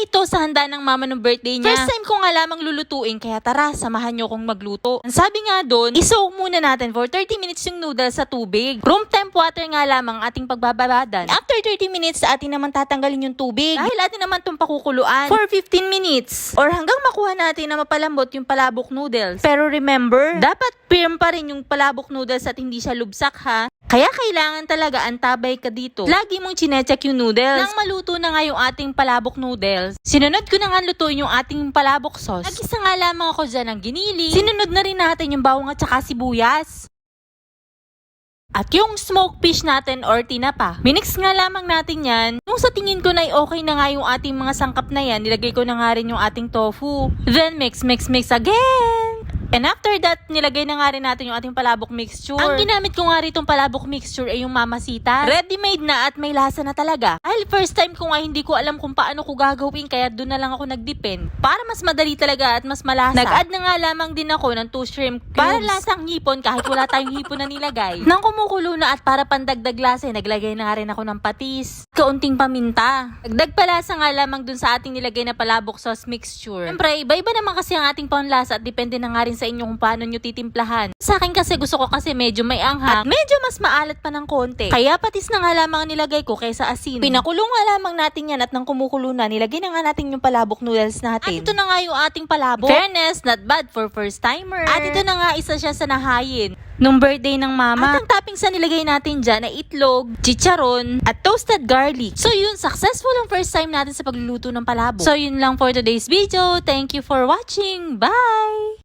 ito sa handa ng mama ng birthday niya. First time ko nga lamang lulutuin, kaya tara, samahan nyo kong magluto. Ang sabi nga doon, i-soak muna natin for 30 minutes yung noodles sa tubig. Room temp water nga lamang ating pagbababadan. After 30 minutes, atin naman tatanggalin yung tubig. Dahil atin naman itong pakukuluan for 15 minutes. Or hanggang makuha natin na mapalambot yung palabok noodles. Pero remember, dapat firm pa rin yung palabok noodles at hindi siya lubsak ha. Kaya kailangan talaga antabay ka dito. Lagi mong chinecheck yung noodles. Nang maluto na nga yung ating palabok noodles, sinunod ko na nga lutuin yung ating palabok sauce. Nag-isa nga lamang ako dyan ng ginili. Sinunod na rin natin yung bawang at saka sibuyas. At yung smoked fish natin or tinapa. Minix nga lamang natin yan. Nung sa tingin ko na okay na nga yung ating mga sangkap na yan, nilagay ko na nga rin yung ating tofu. Then mix again. And after that, nilagay na nga rin natin yung ating palabok mixture. Ang ginamit ko nga rin itong palabok mixture ay yung Mamacita. Ready-made na at may lasa na talaga. Dahil first time ko nga hindi ko alam kung paano ko gagawin, kaya doon na lang ako nagdepend. Para mas madali talaga at mas malasa. Nag-add na nga lamang din ako ng 2 shrimp cubes. Para lasang hipon kahit wala tayong hipon na nilagay. Nang kumukulo na at para pandagdag lasa, naglagay na nga rin ako ng patis. Kaunting paminta. Dagdag palasa nga lamang dun sa ating nilagay na palabok sauce mixture. Siyempre, iba-iba naman kasi ang ating panlasa at depende na nga rin sa inyo kung paano nyo titimplahan. Sa akin kasi gusto ko kasi medyo may anghang at medyo mas maalat pa ng konti. Kaya patis na nga lamang ang nilagay ko kaysa asin. Pinakulo nga lamang natin yan at nang kumukulo na, nilagay na nga natin yung palabok noodles natin. At ito na nga yung ating palabok. Fairness, not bad for first timer. At ito na nga isa siya sa nahayin nung birthday ng mama. At ang toppings na nilagay natin dyan ay itlog, chicharon, at toasted garlic. So yun, successful ang first time natin sa pagluluto ng palabok. So yun lang for today's video. Thank you for watching. Bye!